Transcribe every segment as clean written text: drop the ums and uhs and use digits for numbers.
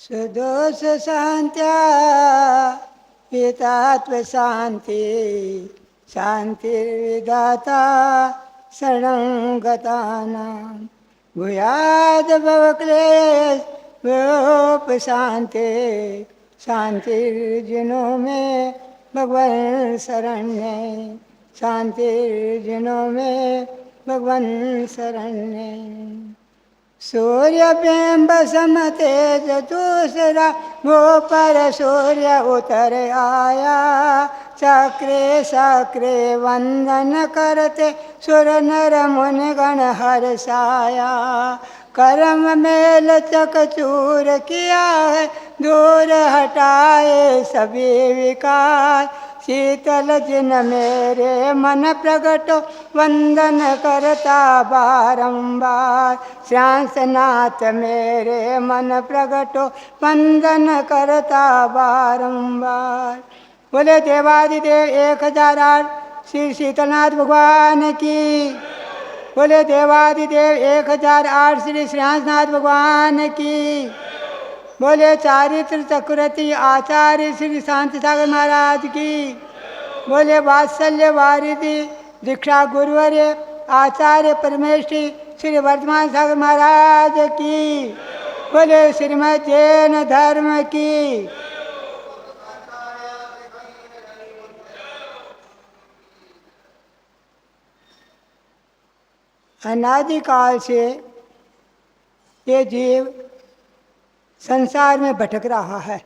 सुदोष शांत्या पितात्व शांति शांतिर्विदाता शरणं गतानां भूयाद भवक्लेश वियोपशान्ते शांतिर्जिनों में भगवान शरण्य शांतिर्जिनों में भगवान शरण्य सूर्यबिंब समतेज दूसरा वो पर सूर्य उतर आया चक्रे सक्रे वंदन करते सुर नर मुनि गण हर्षाया कर्म मेल चकचूर किया है दूर हटाए सभी विकार शीतल जिन मेरे मन प्रगटो वंदन करता बारंबार श्रांसनाथ मेरे मन प्रगटो वंदन करता बारंबार। बोले देवादिदेव 1008 श्री शीतलनाथ भगवान की। बोले देवादिदेव 1008 श्री श्रांसनाथ भगवान की। बोले चारित्र चक्रवर्ती आचार्य श्री शांति सागर महाराज की। बोले वात्सल्य वारिधि दीक्षा गुरुवर्य आचार्य परमेश्वरी श्री वर्धमान सागर महाराज की। बोले श्रीमद जैन धर्म की। अनादिकाल से ये जीव संसार में भटक रहा है।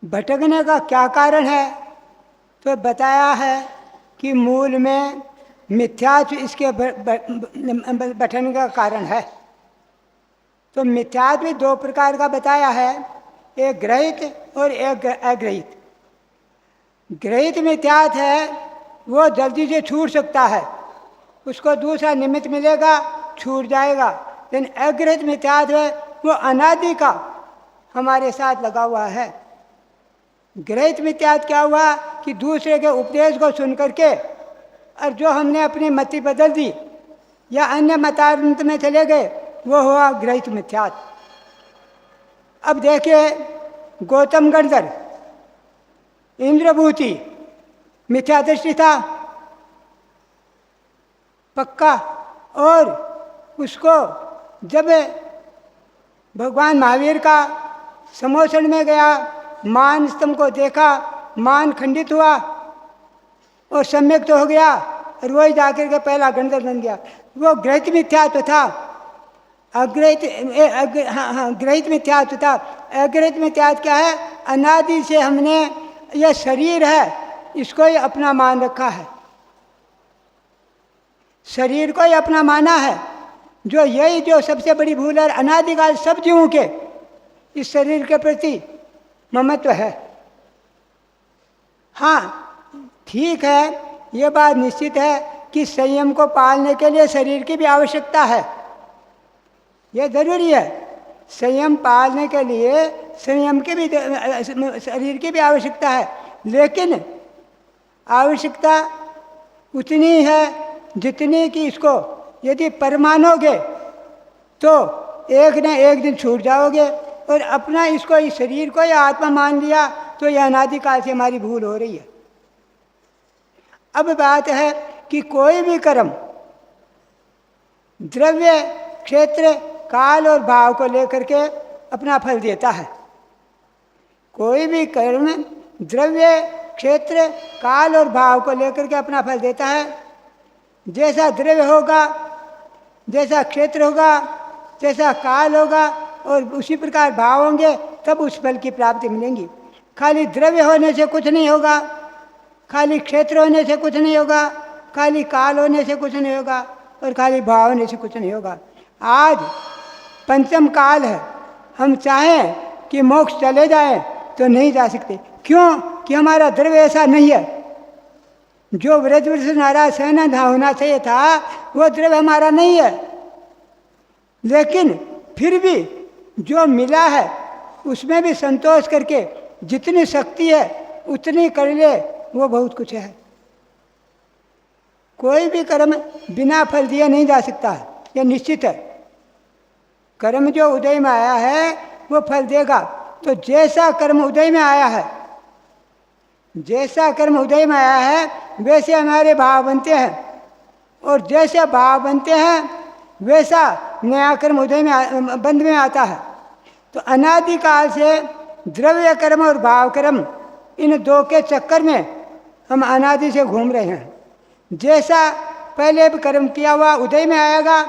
भटकने का क्या कारण है? तो बताया है कि मूल में मिथ्यात्व इसके भटकने का कारण है। तो मिथ्यात्व 2 प्रकार का बताया है, एक ग्रहित और एक अग्रहित। ग्रहित मिथ्यात्व है वो जल्दी से छूट सकता है, उसको दूसरा निमित्त मिलेगा छूट जाएगा। लेकिन अग्रहित मिथ्यात्व है वो अनादि का हमारे साथ लगा हुआ है। ग्रहित मिथ्यात्व क्या हुआ कि दूसरे के उपदेश को सुन करके और जो हमने अपनी मति बदल दी या अन्य मतांतर में चले गए वो हुआ ग्रहित मिथ्यात्व। अब देखिए गौतम गणधर इंद्रभूति मिथ्या दृष्टि था पक्का, और उसको जब भगवान महावीर का समोषण में गया मान स्तंभ को देखा, मान खंडित हुआ और सम्यक तो हो गया और वही जाकर के पहला गणधर बन गया। वो ग्रहित मिथ्यात्व था। अग्रहित ग्रहित मिथ्यात्व था। अग्रहित मिथ्यात्व क्या है? अनादि से हमने यह शरीर है इसको ही अपना मान रखा है, शरीर को ही अपना माना है। जो यही जो सबसे बड़ी भूल है, अनादिकाल सब जीवों के इस शरीर के प्रति ममत्व है। हाँ ठीक है, ये बात निश्चित है कि संयम को पालने के लिए शरीर की भी आवश्यकता है, यह जरूरी है। संयम पालने के लिए संयम की भी शरीर की भी आवश्यकता है, लेकिन आवश्यकता उतनी है जितनी कि इसको यदि परमानोगे तो एक न एक दिन छूट जाओगे। और अपना इसको इस शरीर को या आत्मा मान लिया तो यह अनादिकाल से हमारी भूल हो रही है। अब बात है कि कोई भी कर्म द्रव्य क्षेत्र काल और भाव को लेकर के अपना फल देता है। कोई भी कर्म द्रव्य क्षेत्र काल और भाव को लेकर के अपना फल देता है। जैसा द्रव्य होगा, जैसा क्षेत्र होगा, जैसा काल होगा और उसी प्रकार भाव होंगे तब उस फल की प्राप्ति मिलेंगी। खाली द्रव्य होने से कुछ नहीं होगा, खाली क्षेत्र होने से कुछ नहीं होगा, खाली काल होने से कुछ नहीं होगा और खाली भाव होने से कुछ नहीं होगा। आज पंचम काल है, हम चाहें कि मोक्ष चले जाएं तो नहीं जा सकते। क्यों? कि हमारा द्रव्य ऐसा नहीं है। जो व्रजवृष नाराज सहन होना चाहिए था वो द्रव्य हमारा नहीं है, लेकिन फिर भी जो मिला है उसमें भी संतोष करके जितनी शक्ति है उतनी कर ले, वो बहुत कुछ है। कोई भी कर्म बिना फल दिए नहीं जा सकता है, यह निश्चित है। कर्म जो उदय में आया है वो फल देगा। तो जैसा कर्म उदय में आया है, जैसा कर्म उदय में आया है वैसे हमारे भाव बनते हैं, और जैसे भाव बनते हैं वैसा नया कर्म उदय में बंध में आता है। तो अनादिकाल से द्रव्य कर्म और भाव कर्म, इन दो के चक्कर में हम अनादि से घूम रहे हैं। जैसा पहले भी कर्म किया हुआ उदय में आएगा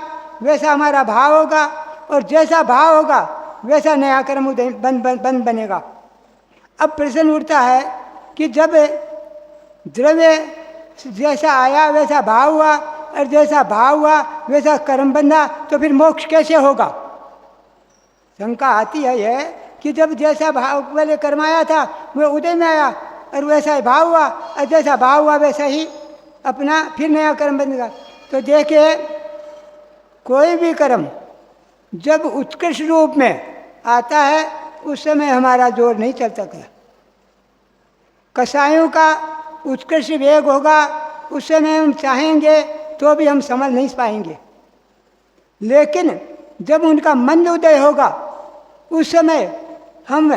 वैसा हमारा भाव होगा, और जैसा भाव होगा वैसा नया कर्म उदय बंध बनेगा। अब प्रश्न उठता है कि जब द्रव्य जैसा आया वैसा भाव हुआ, और जैसा भाव हुआ वैसा कर्म बंधा, तो फिर मोक्ष कैसे होगा? शंका आती है यह कि जब जैसा भाव पहले कर्म आया था वो उदय में आया, और वैसा ही भाव हुआ, और जैसा भाव हुआ वैसा ही अपना फिर नया कर्म बनेगा। तो देखिए, कोई भी कर्म जब उत्कृष्ट रूप में आता है उस समय हमारा जोर नहीं चल सकता। कसायों का उत्कृष्ट वेग होगा, उस समय हम चाहेंगे तो भी हम समझ नहीं पाएंगे। लेकिन जब उनका मंद उदय होगा उस समय हम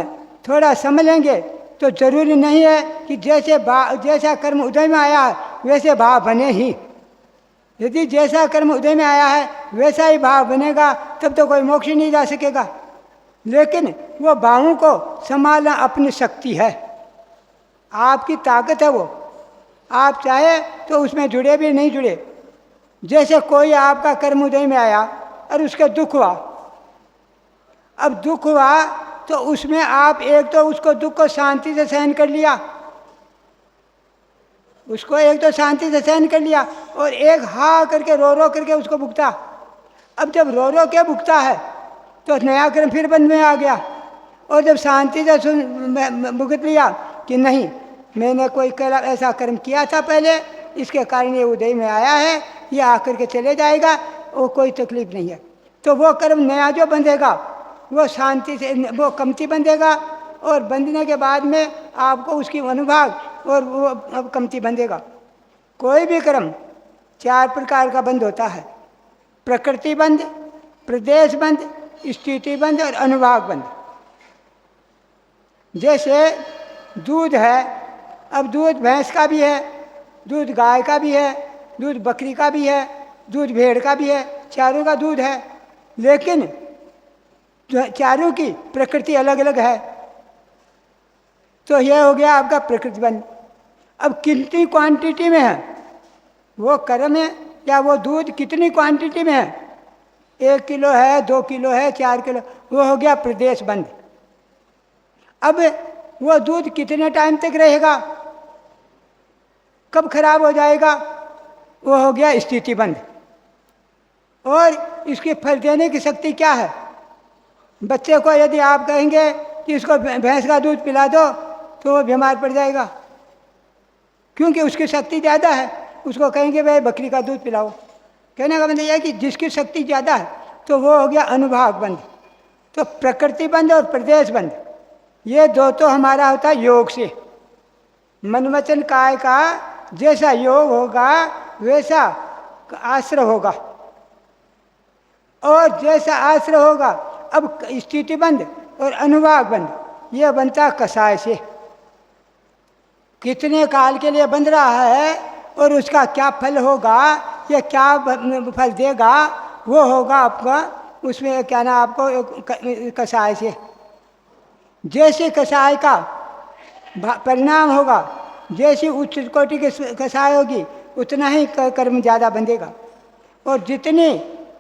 थोड़ा समझ लेंगे। तो जरूरी नहीं है कि जैसा कर्म उदय में आया है वैसे भाव बने ही। यदि जैसा कर्म उदय में आया है वैसा ही भाव बनेगा तब तो कोई मोक्ष नहीं जा सकेगा। लेकिन वो भावों को संभालना अपनी शक्ति है, आपकी ताकत है। वो आप चाहे तो उसमें जुड़े भी नहीं जुड़े। जैसे कोई आपका कर्म उदय में आया और उसका दुख हुआ, अब दुख हुआ तो उसमें आप एक तो उसको दुख को शांति से सहन कर लिया, उसको एक तो शांति से सहन कर लिया, और एक हा करके रो करके उसको भुगता। अब जब रो के भुगता है तो नया कर्म फिर बंद में आ गया। और जब शांति से भुगत लिया कि नहीं, मैंने कोई ऐसा कर्म किया था पहले, इसके कारण ये उदय में आया है, ये आकर के चले जाएगा, वो कोई तकलीफ नहीं है, तो वो कर्म नया जो बंधेगा वो शांति से वो कमती बंधेगा, और बंधने के बाद में आपको उसकी अनुभाग और वो अब कमती बंधेगा। कोई भी कर्म 4 प्रकार का बंध होता है: प्रकृति बंध, प्रदेश बंध, स्थिति बंध और अनुभाग बंध। जैसे दूध है, अब दूध भैंस का भी है, दूध गाय का भी है, दूध बकरी का भी है, दूध भेड़ का भी है, चारों का दूध है। लेकिन चारों की प्रकृति अलग अलग है। तो यह हो गया आपका प्रकृति बंध। अब कितनी क्वांटिटी में है वो कर्म है, या वो दूध कितनी क्वांटिटी में है, 1 किलो है, 2 किलो है, 4 किलो, वो हो गया प्रदेश बंध। अब वो दूध कितने टाइम तक रहेगा, कब खराब हो जाएगा, वो हो गया स्थिति बंध। और इसकी फल देने की शक्ति क्या है? बच्चे को यदि आप कहेंगे कि इसको भैंस का दूध पिला दो तो वो बीमार पड़ जाएगा, क्योंकि उसकी शक्ति ज़्यादा है। उसको कहेंगे भाई बकरी का दूध पिलाओ, कहने का मतलब यह है कि जिसकी शक्ति ज़्यादा है, तो वो हो गया अनुभाग बंध। तो प्रकृति बंध और प्रदेश बंध, ये दो तो हमारा होता है योग से। मन वचन काय का जैसा योग होगा वैसा आश्रय होगा, और जैसा आश्रय होगा। अब स्थिति बंध और अनुभाग बंध ये बनता कषाय से। कितने काल के लिए बंध रहा है और उसका क्या फल होगा, या क्या फल देगा, वो होगा आपका उसमें क्या ना आपको कषाय से। जैसे कषाय का परिणाम होगा, जैसी उच्च कोटि की कषाय होगी उतना ही कर्म ज़्यादा बंधेगा, और जितनी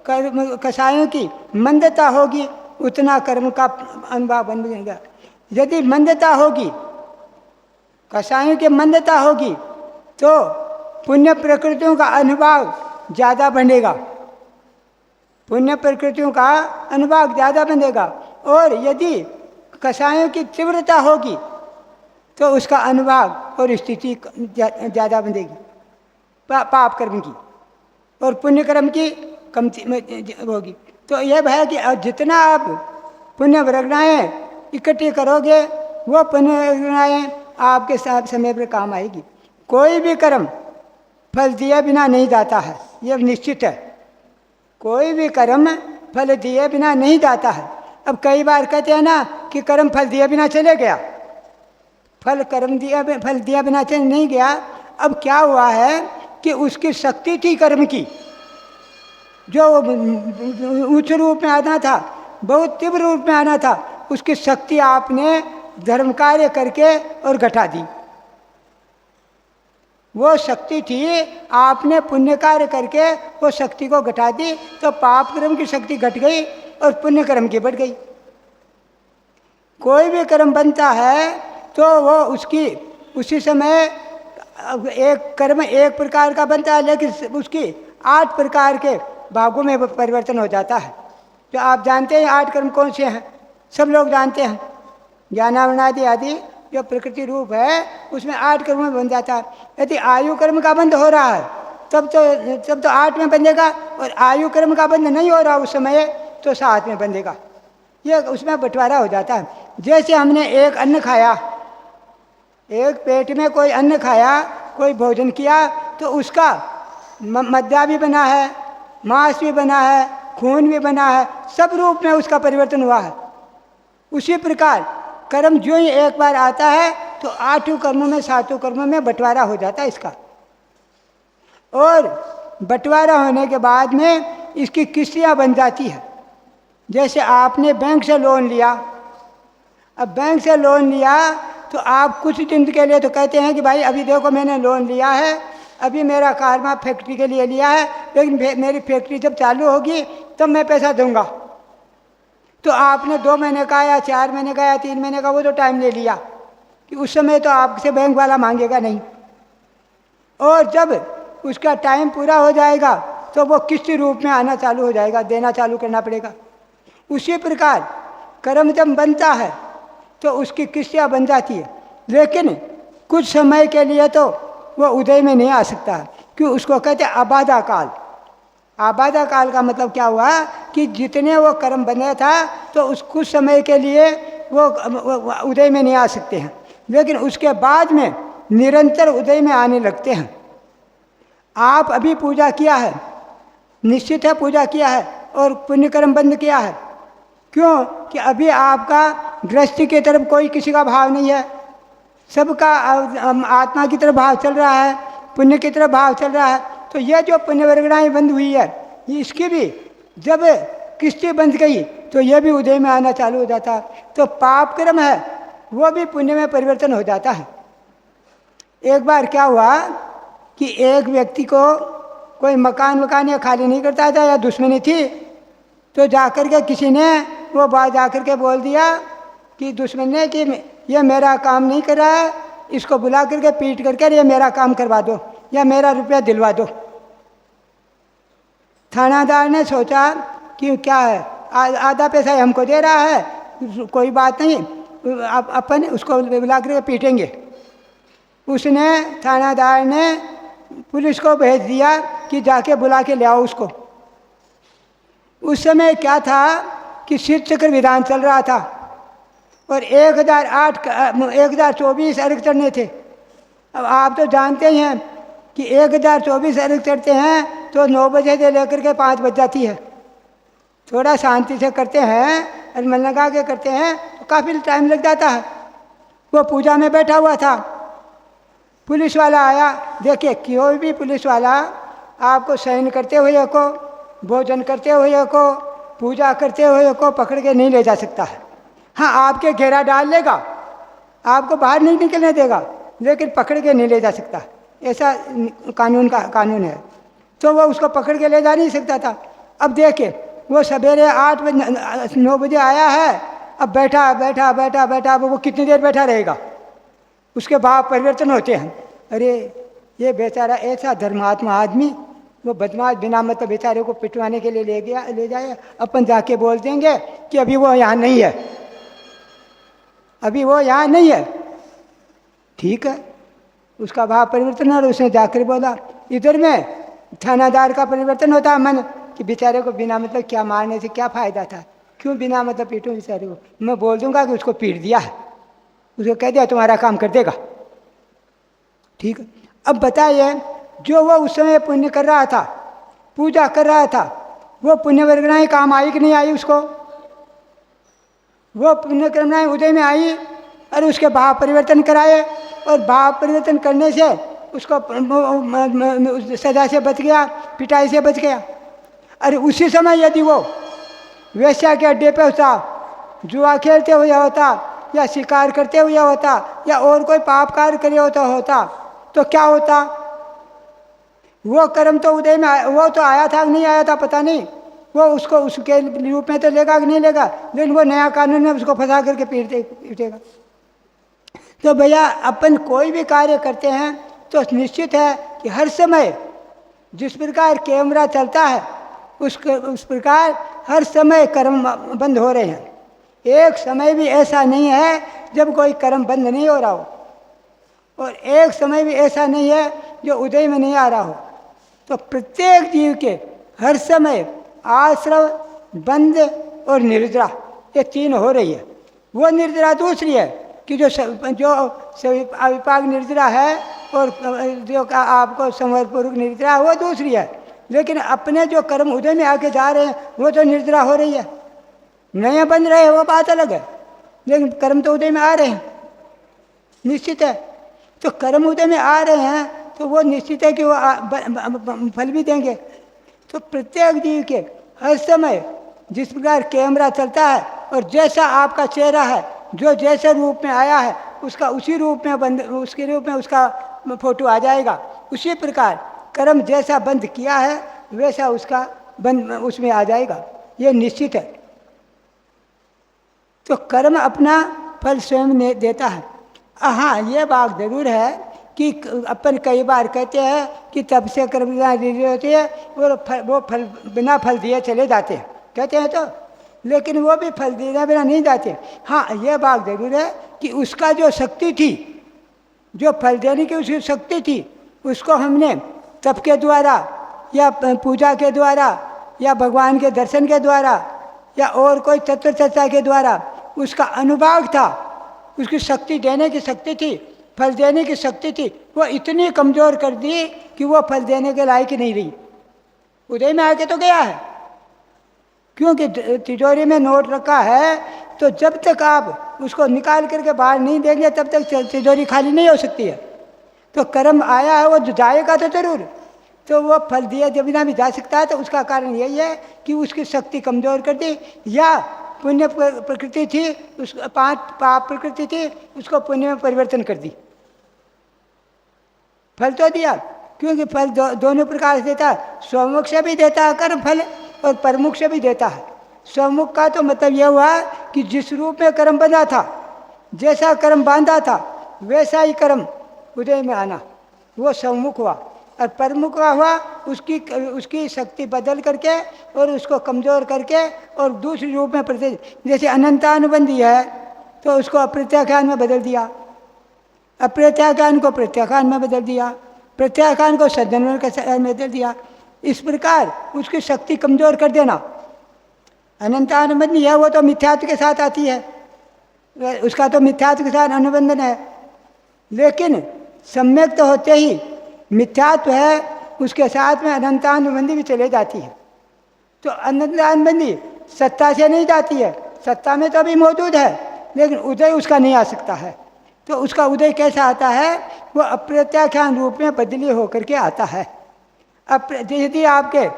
कर्म कषायों की मंदता होगी उतना कर्म का अनुभव बंधेगा। यदि मंदता होगी, कषायों की मंदता होगी, तो पुण्य प्रकृतियों का अनुभव ज़्यादा बनेगा, पुण्य प्रकृतियों का अनुभव ज़्यादा बनेगा। और यदि कषायों की तीव्रता होगी तो उसका अनुभाग और स्थिति ज़्यादा बंधेगी पाप कर्म की, और पुण्य कर्म की कमती होगी। तो यह है कि जितना आप पुण्य वरगनाएँ इकट्ठी करोगे वो पुण्य वरगनाएँ आपके साथ समय पर काम आएगी। कोई भी कर्म फल दिए बिना नहीं जाता है, यह निश्चित है। कोई भी कर्म फल दिए बिना नहीं जाता है। अब कई बार कहते हैं ना कि कर्म फल दिए बिना चले गया, फल दिया बिना चले नहीं गया। अब क्या हुआ है कि उसकी शक्ति थी कर्म की, जो उच्च रूप में आना था, बहुत तीव्र रूप में आना था, उसकी शक्ति आपने धर्म कार्य करके और घटा दी। वो शक्ति थी, आपने पुण्य कार्य करके वो शक्ति को घटा दी, तो पाप कर्म की शक्ति घट गई और पुण्य कर्म की बढ़ गई। कोई भी कर्म बनता है तो वो उसकी उसी समय एक कर्म एक प्रकार का बनता है, लेकिन उसकी 8 प्रकार के भागों में परिवर्तन हो जाता है। जो आप जानते हैं 8 कर्म कौन से हैं, सब लोग जानते हैं। ज्ञानावनादि आदि जो प्रकृति रूप है उसमें 8 कर्म में बन जाता है। यदि आयु कर्म का बंध हो रहा है तब तो 8 में बंधेगा, और आयु कर्म का बंध नहीं हो रहा उस समय तो 7 में बंधेगा। ये उसमें बंटवारा हो जाता है। जैसे हमने एक अन्न खाया, एक पेट में कोई अन्न खाया, कोई भोजन किया, तो उसका मद्दा भी बना है, मांस भी बना है, खून भी बना है, सब रूप में उसका परिवर्तन हुआ है। उसी प्रकार कर्म जो ही एक बार आता है तो 8 कर्मों में 7 कर्मों में बंटवारा हो जाता है इसका। और बंटवारा होने के बाद में इसकी किस्तियाँ बन जाती है। जैसे आपने बैंक से लोन लिया, अब बैंक से लोन लिया तो आप कुछ दिन के लिए तो कहते हैं कि भाई अभी देखो मैंने लोन लिया है, अभी मेरा कारखाना फैक्ट्री के लिए लिया है, लेकिन मेरी फैक्ट्री जब चालू होगी तब मैं पैसा दूंगा। तो आपने 2 महीने का या 4 महीने का या 3 महीने का वो तो टाइम ले लिया कि उस समय तो आपसे बैंक वाला मांगेगा नहीं, और जब उसका टाइम पूरा हो जाएगा तो वो किस्त रूप में आना चालू हो जाएगा, देना चालू करना पड़ेगा। उसी प्रकार कर्म जब बनता है तो उसकी किस्तियाँ बन जाती है, लेकिन कुछ समय के लिए तो वो उदय में नहीं आ सकता है, क्यों? उसको कहते हैं आबादा काल। आबादा काल का मतलब क्या हुआ कि जितने वो कर्म बने था तो उस कुछ समय के लिए वो उदय में नहीं आ सकते हैं, लेकिन उसके बाद में निरंतर उदय में आने लगते हैं। आप अभी पूजा किया है, निश्चित है पूजा किया है और पुण्य कर्म बंद किया है, क्यों? कि अभी आपका गृहस्थी की तरफ कोई किसी का भाव नहीं है, सबका आत्मा की तरफ भाव चल रहा है, पुण्य की तरफ भाव चल रहा है। तो ये जो पुण्य वर्गणाएँ बंद हुई है, इसकी भी जब किस्ती बंध गई तो ये भी उदय में आना चालू हो जाता है। तो पाप कर्म है वो भी पुण्य में परिवर्तन हो जाता है। एक बार क्या हुआ कि एक व्यक्ति को कोई मकान या खाली नहीं करता था या दुश्मनी थी, तो जाकर के किसी ने वो बात जाकर के बोल दिया कि दुश्मन ने कि ये मेरा काम नहीं कर रहा है, इसको बुला करके पीट करके ये मेरा काम करवा दो या मेरा रुपया दिलवा दो। थानादार ने सोचा कि क्या है, आधा पैसा हमको दे रहा है, कोई बात नहीं, अपन उसको बुला करके पीटेंगे। उसने थानादार ने पुलिस को भेज दिया कि जाके बुला के ले आओ उसको। उस समय क्या था कि शीत चक्र विधान चल रहा था और 1024 अर्घ चढ़ने थे। अब आप तो जानते ही हैं कि 1024 अर्घ चढ़ते हैं तो 9 बजे से लेकर के 5 बज जाती है। थोड़ा शांति से करते हैं और मन लगा के करते हैं तो काफ़ी टाइम लग जाता है। वो पूजा में बैठा हुआ था, पुलिस वाला आया। देखिए कोई भी पुलिस वाला आपको शयन करते हुए को, भोजन करते हुए को, पूजा करते हुए को पकड़ के नहीं ले जा सकता है। हाँ, आपके घेरा डाल लेगा, आपको बाहर नहीं निकलने देगा, लेकिन पकड़ के नहीं ले जा सकता। ऐसा कानून है। तो वो उसको पकड़ के ले जा नहीं सकता था। अब देखिए वो सवेरे 8 बजे 9 बजे आया है, अब बैठा वो कितनी देर बैठा रहेगा? उसके भाव परिवर्तन होते हैं। अरे ये बेचारा ऐसा धर्मात्मा आदमी, वो बदमाश बिना मतलब बेचारे को पिटवाने के लिए ले जाए, अपन जाके बोल देंगे कि अभी वो यहाँ नहीं है, अभी वो यहाँ नहीं है। ठीक है, उसका भाव परिवर्तन और उसने जाकर बोला। इधर में थानादार का परिवर्तन होता है मन कि बेचारे को बिना मतलब क्या मारने से क्या फ़ायदा था, क्यों बिना मतलब पीटूं बेचारे को। मैं बोल दूंगा कि उसको पीट दिया है, उसको कह दिया तुम्हारा काम कर देगा। ठीक है, अब बताइए जो वो उस समय पुण्य कर रहा था, पूजा कर रहा था, वो पुण्य वर्गणाएँ काम आई कि नहीं आई उसको? वो पुण्य कर्मणाएँ उदय में आई और उसके भाव परिवर्तन कराए, और भाव परिवर्तन करने से उसको सजा से बच गया, पिटाई से बच गया। अरे उसी समय यदि वो वेश्या के अड्डे पे होता, जुआ खेलते हुए होता, या शिकार करते हुए होता, या और कोई पाप कार्य करे होता तो क्या होता? वो कर्म तो उदय में वो तो आया था कि नहीं आया था पता नहीं, वो उसको उसके रूप में तो लेगा कि नहीं लेगा, लेकिन वो नया कानून में उसको फंसा करके पीटेगा। तो भैया अपन कोई भी कार्य करते हैं तो निश्चित है कि हर समय जिस प्रकार कैमरा चलता है उस प्रकार हर समय कर्म बंद हो रहे हैं। एक समय भी ऐसा नहीं है जब कोई कर्म बंद नहीं हो रहा हो, और एक समय भी ऐसा नहीं है जो उदय में नहीं आ रहा हो। तो प्रत्येक जीव के हर समय आश्रव, बंध और निर्जरा, ये तीन हो रही है। वो निर्जरा दूसरी है कि जो अविपाक निर्जरा है, और जो आपको समर्पूर्वक निर्जरा है वो दूसरी है। लेकिन अपने जो कर्म उदय में आके जा रहे हैं वो तो निर्जरा हो रही है, नए बन रहे हैं वो बात अलग है, लेकिन कर्म तो उदय में आ रहे हैं, निश्चित है। तो कर्म उदय में आ रहे हैं तो वो निश्चित है कि वो फल भी देंगे। तो प्रत्येक जीव के हर समय जिस प्रकार कैमरा चलता है, और जैसा आपका चेहरा है, जो जैसे रूप में आया है उसका उसी रूप में उसके रूप में उसका फोटो आ जाएगा। उसी प्रकार कर्म जैसा बंद किया है वैसा उसका बंद उसमें आ जाएगा, ये निश्चित है। तो कर्म अपना फल स्वयं देता है। हाँ, ये बात जरूर है कि अपन कई बार कहते हैं कि तब से कर्म होती है वो फल बिना फल दिए चले जाते हैं, कहते हैं तो, लेकिन वो भी फल दिए बिना नहीं जाते। हाँ, ये बात जरूर है कि उसका जो शक्ति थी, जो फल देने की उसकी शक्ति थी, उसको हमने तप के द्वारा या पूजा के द्वारा या भगवान के दर्शन के द्वारा या और कोई तत्व चर्चा के द्वारा उसका अनुभाग था, उसकी शक्ति देने की शक्ति थी, फल देने की शक्ति थी, वो इतनी कमज़ोर कर दी कि वो फल देने के लायक ही नहीं रही। उदय में आके तो गया है, क्योंकि तिजोरी में नोट रखा है, तो जब तक आप उसको निकाल करके बाहर नहीं देंगे तब तक तिजोरी खाली नहीं हो सकती है। तो कर्म आया है वो जाएगा तो जरूर, तो वो फल दिए जब बिना भी जा सकता है। तो उसका कारण यही है कि उसकी शक्ति कमज़ोर कर दी, या पुण्य प्रकृति थी, उस पाप प्रकृति थी, उसको पुण्य में परिवर्तन कर दी। फल तो दिया, क्योंकि फल दोनों प्रकार से देता है, स्वमुख से भी देता है कर्म फल और परमुख से भी देता है। स्वमुख का तो मतलब यह हुआ कि जिस रूप में कर्म बंधा था, जैसा कर्म बांधा था वैसा ही कर्म उदय में आना, वो स्वमुख हुआ। और परमुख का हुआ उसकी शक्ति बदल करके और उसको कमज़ोर करके और दूसरे रूप में जैसे अनंतानुबंधी है तो उसको अप्रत्याख्यान में बदल दिया, अप्रत्याख्यान को प्रत्याख्यान में बदल दिया, प्रत्याख्यान को सज्जन में बदल दिया। इस प्रकार उसकी शक्ति कमज़ोर कर देना। अनंतानुबंधी है वो तो मिथ्यात्व के साथ आती है, उसका तो मिथ्यात्व के साथ अनुबंधन है, लेकिन सम्यक तो होते ही मिथ्यात्व है उसके साथ में अनंतानुबंधी भी चले जाती है। तो अनंतानुबंधी सत्ता से नहीं जाती है, सत्ता में तो अभी मौजूद है, लेकिन उदय उसका नहीं आ सकता है। तो उसका उदय कैसा आता है? वो अप्रत्याख्यान रूप में बदली होकर के आता है। यदि आपके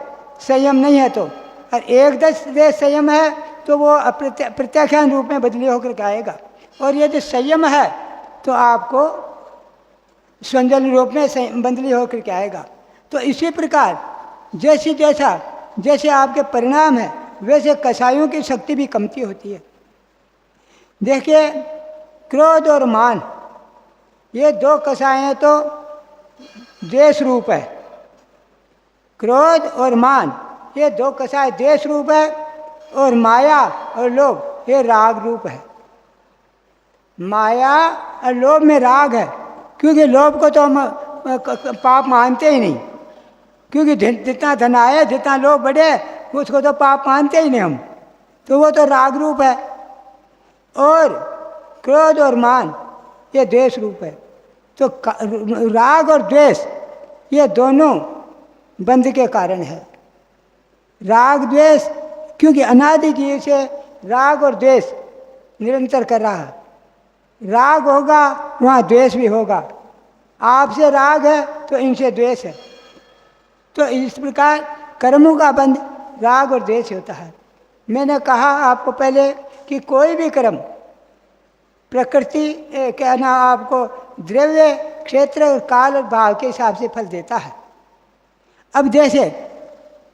संयम नहीं है तो, और एक दस संयम है तो वो प्रत्याख्यान रूप में बदली होकर के आएगा, और यदि संयम है तो आपको स्वंजन रूप में बदली होकर के आएगा। तो इसी प्रकार जैसे आपके परिणाम है वैसे कषायों की शक्ति भी कमती होती है। देखिए, क्रोध और मान, ये दो कषाय तो देश रूप है। क्रोध और मान ये दो कषाय देश रूप है, और माया और लोभ ये राग रूप है। माया और लोभ में राग है, क्योंकि लोभ को तो हम पाप मानते ही नहीं, क्योंकि जितना धन आए, जितना लोभ बढ़े, उसको तो पाप मानते ही नहीं हम, तो वो तो राग रूप है। और क्रोध और मान ये द्वेष रूप है। तो राग और द्वेष ये दोनों बंध के कारण है। राग द्वेष, क्योंकि अनादि जीव से राग और द्वेष निरंतर कर रहा है। राग होगा वहाँ द्वेष भी होगा। आपसे राग है तो इनसे द्वेष है। तो इस प्रकार कर्मों का बंध राग और द्वेष होता है। मैंने कहा आपको पहले कि कोई भी कर्म प्रकृति क्या ना आपको द्रव्य, क्षेत्र और काल और भाव के हिसाब से फल देता है। अब जैसे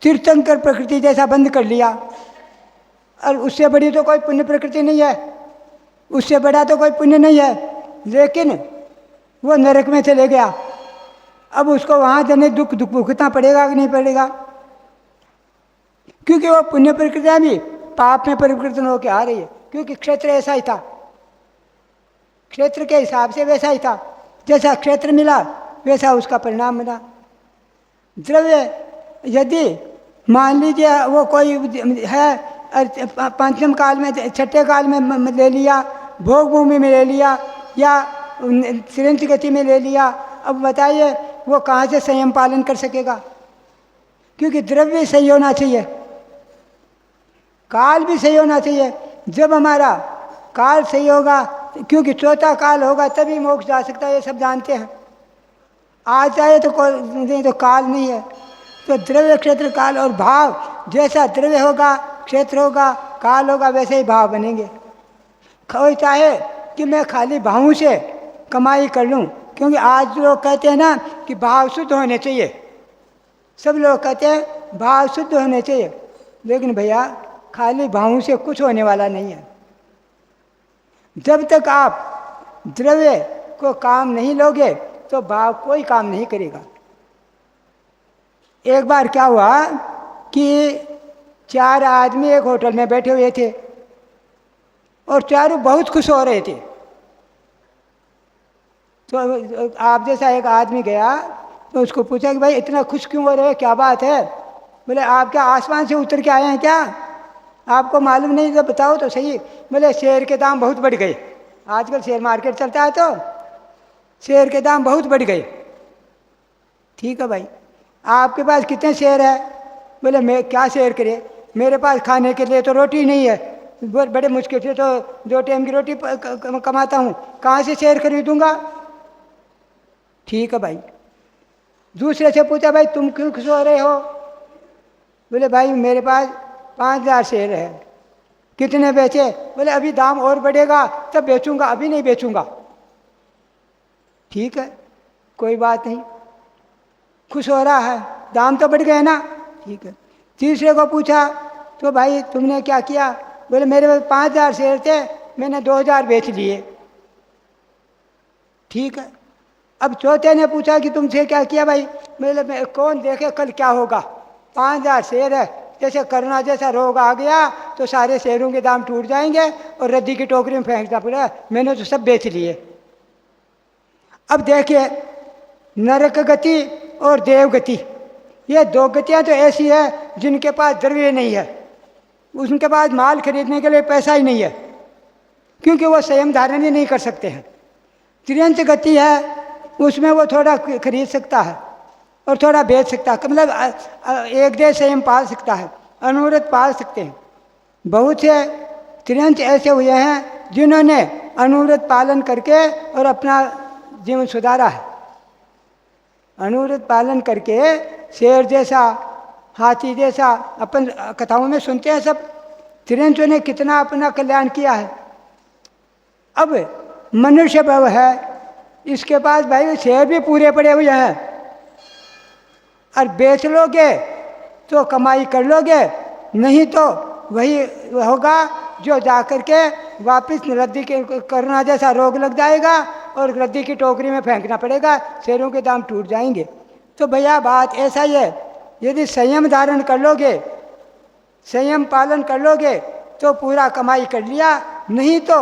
तीर्थंकर प्रकृति जैसा बंद कर लिया, और उससे बड़ी तो कोई पुण्य प्रकृति नहीं है, उससे बड़ा तो कोई पुण्य नहीं है, लेकिन वो नरक में चले गया। अब उसको वहाँ जाने दुख भुगतना पड़ेगा कि नहीं पड़ेगा? क्योंकि वो पुण्य प्रकृतियाँ भी पाप में परिवर्तन होकर आ रही है, क्योंकि क्षेत्र ऐसा ही था, क्षेत्र के हिसाब से वैसा ही था। जैसा क्षेत्र मिला वैसा उसका परिणाम मिला। द्रव्य यदि मान लीजिए वो कोई है, पंचम काल में, छठे काल में ले लिया, भोग भूमि में ले लिया, या श्रेष्ठ गति में ले लिया, अब बताइए वो कहाँ से संयम पालन कर सकेगा? क्योंकि द्रव्य सही होना चाहिए, काल भी सही होना चाहिए। जब हमारा काल सही होगा, क्योंकि चौथा काल होगा तभी मोक्ष जा सकता है, ये सब जानते हैं। आ जाए तो नहीं तो काल नहीं है। तो द्रव्य, क्षेत्र, काल और भाव, जैसा द्रव्य होगा, क्षेत्र होगा, काल होगा, वैसे ही भाव बनेंगे। कोई चाहे कि मैं खाली भावों से कमाई कर लूँ, क्योंकि आज लोग कहते हैं ना कि भाव शुद्ध होने चाहिए, सब लोग कहते हैं भाव शुद्ध होने चाहिए, लेकिन भैया खाली भावों से कुछ होने वाला नहीं है। जब तक आप द्रव्य को काम नहीं लोगे तो भाव कोई काम नहीं करेगा। एक बार क्या हुआ कि 4 आदमी एक होटल में बैठे हुए थे और चारों बहुत खुश हो रहे थे। तो आप जैसा एक आदमी गया तो उसको पूछा कि भाई इतना खुश क्यों हो रहे हो, क्या बात है? बोले आप क्या आसमान से उतर के आए हैं क्या? आपको मालूम नहीं तो बताओ तो सही। बोले शेयर के दाम बहुत बढ़ गए, आजकल शेयर मार्केट चलता है तो शेयर के दाम बहुत बढ़ गए। ठीक है भाई, आपके पास कितने शेयर है? बोले मैं क्या शेयर करे, मेरे पास खाने के लिए तो रोटी नहीं है, बड़े मुश्किल से तो 2 टाइम की रोटी कमाता हूँ, कहाँ से शेयर खरीदूंगा? ठीक है भाई। दूसरे से पूछा भाई तुम क्यों खुश हो रहे हो? बोले भाई मेरे पास 5000 शेयर है। कितने बेचे? बोले अभी दाम और बढ़ेगा तब बेचूंगा, अभी नहीं बेचूंगा। ठीक है, कोई बात नहीं, खुश हो रहा है, दाम तो बढ़ गए ना। ठीक है। तीसरे को पूछा तो भाई तुमने क्या किया? बोले मेरे पास 5000 शेयर थे, मैंने 2000 बेच लिए। ठीक है। अब चौथे ने पूछा कि तुमसे क्या किया भाई? बोले कौन देखे कल क्या होगा, 5000 शेयर है, जैसे कोरोना जैसा रोग आ गया तो सारे शेयरों के दाम टूट जाएंगे और रद्दी की टोकरी में फेंकना पड़ा, मैंने तो सब बेच लिए। अब देखिए नरक गति और देव गति, ये 2 गतियाँ तो ऐसी है जिनके पास द्रव्य नहीं है, उनके पास माल खरीदने के लिए पैसा ही नहीं है, क्योंकि वो संयम धारण ही नहीं कर सकते हैं। त्रियंत गति है, उसमें वो थोड़ा खरीद सकता है और थोड़ा बेच सकता है, मतलब एक देश संयम पाल सकता है, अनुव्रत पाल सकते हैं। बहुत से त्रियंत ऐसे हुए हैं जिन्होंने अनुव्रत पालन करके और अपना जीवन सुधारा है। अनुव्रत पालन करके शेर जैसा, हाथी जैसा, अपन कथाओं में सुनते हैं सब, त्रियंतों ने कितना अपना कल्याण किया है। अब मनुष्य भव है, इसके पास भाई शेर भी पूरे पड़े हुए हैं, और बेच लोगे तो कमाई कर लोगे, नहीं तो वही होगा जो जाकर के वापस रद्दी के कोरोना जैसा रोग लग जाएगा और रद्दी की टोकरी में फेंकना पड़ेगा, शेरों के दाम टूट जाएंगे। तो भैया बात ऐसा ही है, यदि संयम धारण कर लोगे, संयम पालन कर लोगे तो पूरा कमाई कर लिया, नहीं तो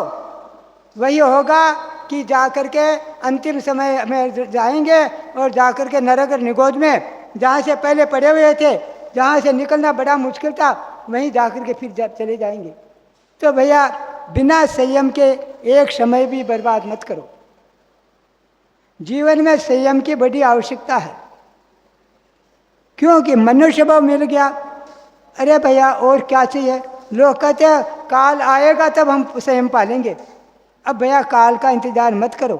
वही होगा कि जाकर के अंतिम समय में जाएंगे और जाकर के नरक निगोद में, जहाँ से पहले पड़े हुए थे, जहाँ से निकलना बड़ा मुश्किल था, वहीं जाकर के फिर चले जाएंगे। तो भैया बिना संयम के एक समय भी बर्बाद मत करो। जीवन में संयम की बड़ी आवश्यकता है, क्योंकि मनुष्य भाव मिल गया। अरे भैया और क्या चाहिए? लोग कहते हैं काल आएगा तब हम संयम पालेंगे। अब भैया काल का इंतजार मत करो,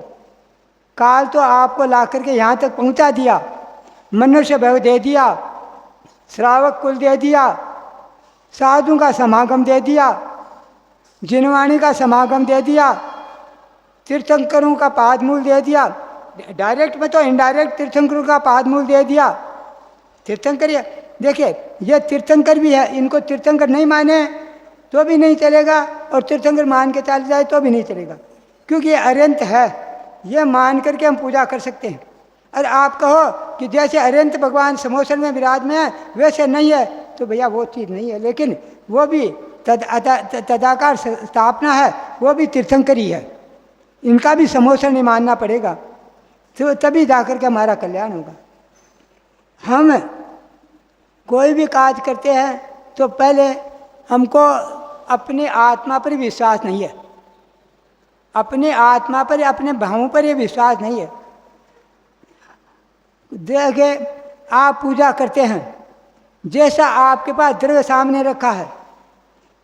काल तो आपको ला करके यहाँ तक पहुँचा दिया, मनुष्य भव दे दिया, श्रावक कुल दे दिया, साधु का समागम दे दिया, जिनवाणी का समागम दे दिया, तीर्थंकरों का पादमूल दे दिया, डायरेक्ट में तो इनडायरेक्ट तीर्थंकरों का पादमूल दे दिया। तीर्थंकर देखिए ये तीर्थंकर भी है, इनको तीर्थंकर नहीं माने तो भी नहीं चलेगा और तीर्थंकर मान के चल जाए तो भी नहीं चलेगा, क्योंकि ये अरंत है, ये मान करके हम पूजा कर सकते हैं। और आप कहो कि जैसे अरंत भगवान समोसन में विराजमान है वैसे नहीं है, तो भैया वो चीज़ नहीं है, लेकिन वो भी तदाकार स्थापना है, वो भी तीर्थंकर ही है, इनका भी समोसन नहीं मानना पड़ेगा, तो तभी जाकर के हमारा कल्याण होगा। हम कोई भी कार्य करते हैं तो पहले हमको अपनी आत्मा पर विश्वास नहीं है, अपनी आत्मा पर अपने भावों पर ये विश्वास नहीं है। देखिए आप पूजा करते हैं, जैसा आपके पास द्रव्य सामने रखा है,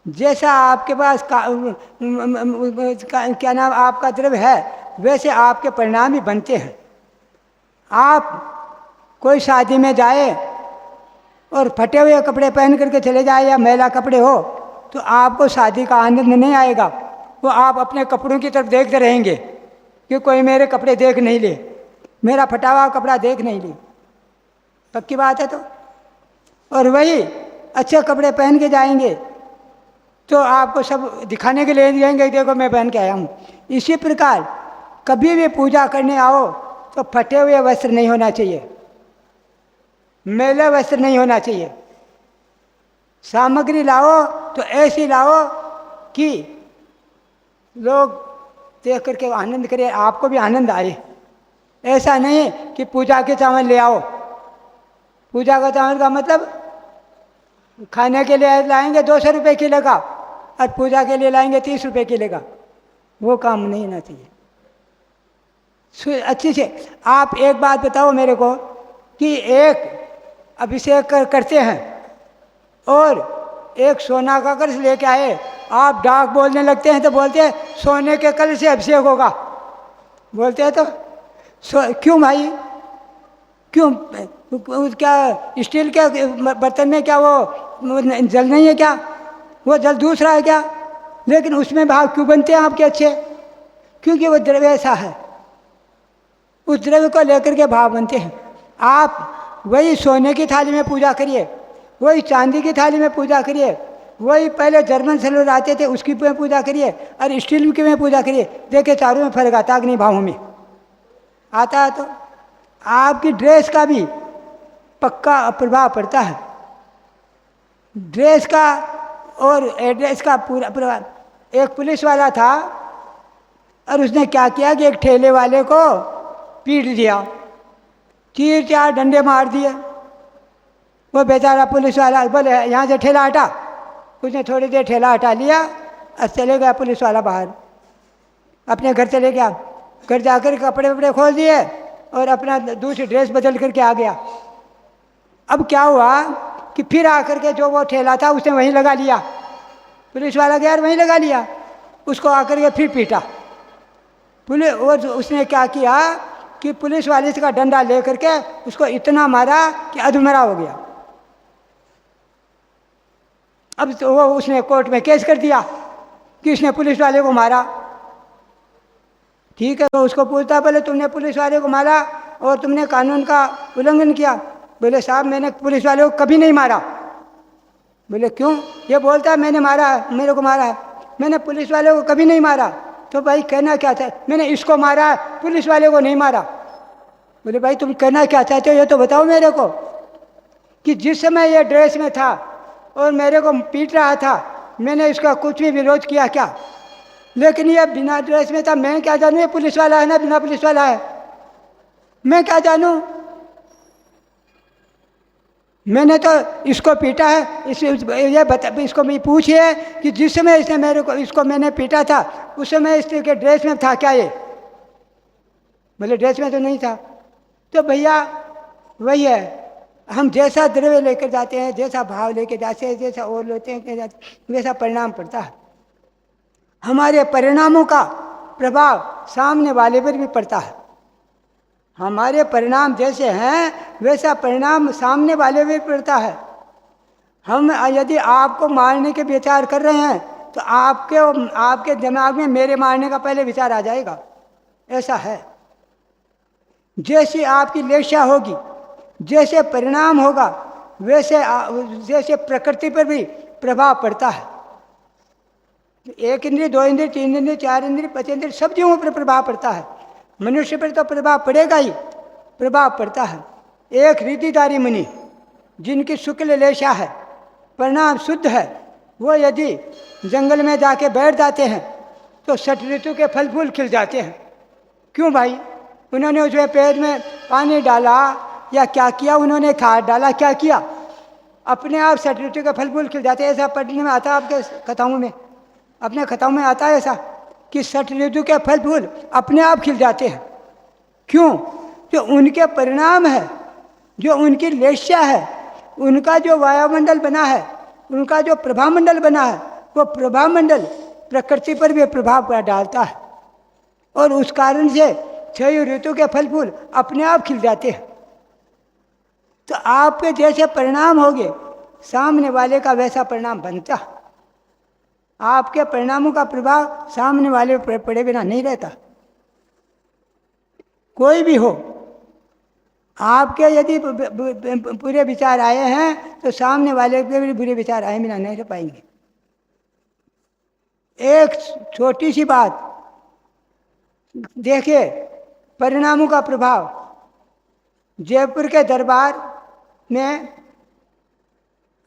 जैसा आपके पास क्या नाम आपका द्रव्य है, वैसे आपके परिणाम ही बनते हैं। आप कोई शादी में जाए और फटे हुए कपड़े पहन करके चले जाए या मैला कपड़े हो, तो आपको शादी का आनंद नहीं आएगा, वो आप अपने कपड़ों की तरफ देखते रहेंगे कि कोई मेरे कपड़े देख नहीं ले, मेरा फटा हुआ कपड़ा देख नहीं ले, पक्की बात है। तो और वही अच्छे कपड़े पहन के जाएंगे तो आपको सब दिखाने के लिए जाएंगे, देखो मैं पहन के आया हूँ। इसी प्रकार कभी भी पूजा करने आओ तो फटे हुए वस्त्र नहीं होना चाहिए, मैले वस्त्र नहीं होना चाहिए। सामग्री लाओ तो ऐसी लाओ कि लोग देख करके आनंद करें, आपको भी आनंद आए। ऐसा नहीं कि पूजा के चावल ले आओ, पूजा का चावल का मतलब खाने के लिए लाएंगे 200 रुपये किलो का और पूजा के लिए लाएंगे 30 रुपये किलो का, वो काम नहीं होना चाहिए। अच्छी से आप एक बात बताओ मेरे को कि एक अभिषेक करते हैं और एक सोना का कलश लेके आए, आप डाक बोलने लगते हैं तो बोलते हैं सोने के कलश से अभिषेक होगा, बोलते हैं तो क्यों भाई, क्यों? क्या स्टील के बर्तन में क्या वो जल नहीं है क्या? वो जल दूसरा है क्या? लेकिन उसमें भाव क्यों बनते हैं आपके अच्छे? क्योंकि वो द्रव्य ऐसा है, उस द्रव्य को लेकर के भाव बनते हैं। आप वही सोने की थाली में पूजा करिए, वही चांदी की थाली में पूजा करिए, वही पहले जर्मन सिल्वर आते थे उसकी में पूजा करिए और स्टील की में पूजा करिए, देखिए चारों में फर्क आता कि नहीं? भावों में आता है। तो आपकी ड्रेस का भी पक्का प्रभाव पड़ता है, ड्रेस का और एड्रेस का पूरा प्रभाव। एक पुलिस वाला था और उसने क्या किया कि एक ठेले वाले को पीट दिया, 3-4 डंडे मार दिए। वो बेचारा पुलिस वाला बोले यहाँ से ठेला हटा, उसने थोड़ी देर ठेला हटा लिया और चले गया पुलिस वाला बाहर, अपने घर चले गया। घर जाकर कपड़े वपड़े खोल दिए और अपना दूसरी ड्रेस बदल करके आ गया। अब क्या हुआ कि फिर आकर के जो वो ठेला था उसने वहीं लगा लिया, पुलिस वाला गया वहीं लगा लिया, उसको आकर के फिर पीटा पुलिस। और उसने क्या किया कि पुलिस वाले का डंडा ले करके उसको इतना मारा कि अधमरा हो गया। अब तो वो उसने कोर्ट में केस कर दिया कि इसने पुलिस वाले को मारा। ठीक है, तो उसको पूछता बोले तुमने पुलिस वाले को मारा और तुमने कानून का उल्लंघन किया। बोले साहब मैंने पुलिस वाले को कभी नहीं मारा। बोले क्यों? ये बोलता है मैंने मारा है, मेरे को मारा है। मैंने पुलिस वाले को कभी नहीं मारा। तो भाई कहना क्या था? मैंने इसको मारा है, पुलिस वाले को नहीं मारा। बोले भाई तुम कहना क्या चाहते हो ये तो बताओ मेरे को, कि जिस समय ये ड्रेस में था और मेरे को पीट रहा था मैंने इसका कुछ भी विरोध किया क्या? लेकिन ये बिना ड्रेस में था, मैं क्या जानूँ ये पुलिस वाला है ना बिना पुलिस वाला है, मैं क्या जानूँ? मैंने तो इसको पीटा है। इसको मैं पूछिए कि जिस समय इसने मेरे को इसको मैंने पीटा था उस समय इसके ड्रेस में था क्या ये? बोले ड्रेस में तो नहीं था। तो भैया वही है, हम जैसा द्रव्य लेकर जाते हैं, जैसा भाव लेकर जाते हैं, जैसा और लेते हैं वैसा परिणाम पड़ता है। हमारे परिणामों का प्रभाव सामने वाले पर भी पड़ता है। हमारे परिणाम जैसे हैं वैसा परिणाम सामने वाले पर भी पड़ता है। हम यदि आपको मारने के विचार कर रहे हैं तो आपके दिमाग में मेरे मारने का पहले विचार आ जाएगा। ऐसा है। जैसी आपकी लेशा होगी, जैसे परिणाम होगा, जैसे प्रकृति पर भी प्रभाव पड़ता है। एक इंद्रिय, दो इंद्रिय, तीन इंद्रिय, चार इंद्रिय, पांच इंद्रिय, सब जीवों पर प्रभाव पड़ता है। मनुष्य पर तो प्रभाव पड़ेगा ही, प्रभाव पड़ता है। एक रीतिधारी मुनि जिनकी शुक्ल लेशा है, परिणाम शुद्ध है, वो यदि जंगल में जाके बैठ जाते हैं तो 6 ऋतु के फल फूल खिल जाते हैं। क्यों भाई? उन्होंने उसमें पेड़ में पानी डाला या क्या किया? उन्होंने खाद डाला, क्या किया? अपने आप 6 ऋतु के फल फूल खिल जाते हैं। ऐसा पढ़ने में आता है आपके कथाओं में, अपने कथाओं में आता है ऐसा कि 6 ऋतु के फल फूल अपने आप खिल जाते हैं। क्यों? जो उनके परिणाम है, जो उनकी लेशा है, उनका जो वायुमंडल बना है, उनका जो प्रभामंडल बना है, वो प्रभामंडल प्रकृति पर भी प्रभाव डालता है और उस कारण से 6 ऋतु के फल फूल अपने आप खिल जाते हैं। तो आपके जैसे परिणाम होंगे, सामने वाले का वैसा परिणाम बनता। आपके परिणामों का प्रभाव सामने वाले पर पड़े बिना नहीं रहता। कोई भी हो, आपके यदि बुरे विचार आए हैं तो सामने वाले के भी बुरे विचार आए बिना नहीं रह पाएंगे। एक छोटी सी बात देखिए, परिणामों का प्रभाव। जयपुर के दरबार में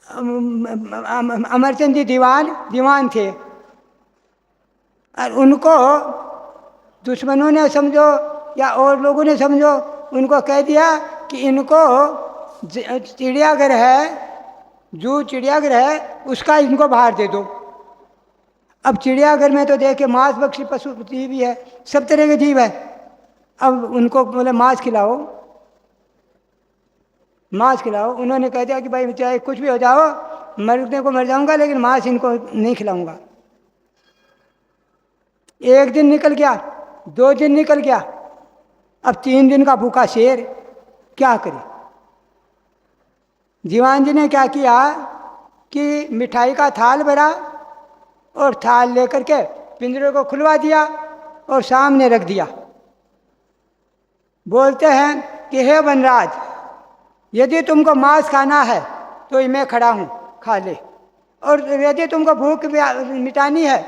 अमरचंद जी दीवान थे और उनको दुश्मनों ने समझो या और लोगों ने समझो, उनको कह दिया कि इनको चिड़ियाघर है, जो चिड़ियाघर है उसका इनको बाहर दे दो। अब चिड़ियाघर में तो देखे मांस भक्षी पशु जीव भी है, सब तरह के जीव है। अब उनको बोले मांस खिलाओ, मांस खिलाओ। उन्होंने कह दिया कि भाई चाहे कुछ भी हो जाओ, मरने को मर जाऊंगा लेकिन मांस इनको नहीं खिलाऊंगा। 1 दिन निकल गया, 2 दिन निकल गया, अब 3 दिन का भूखा शेर क्या करे? दीवान जी ने क्या किया कि मिठाई का थाल भरा और थाल लेकर के पिंजरे को खुलवा दिया और सामने रख दिया। बोलते हैं कि हे वनराज, यदि तुमको मांस खाना है तो मैं खड़ा हूँ, खा ले, और यदि तुमको भूख मिटानी है,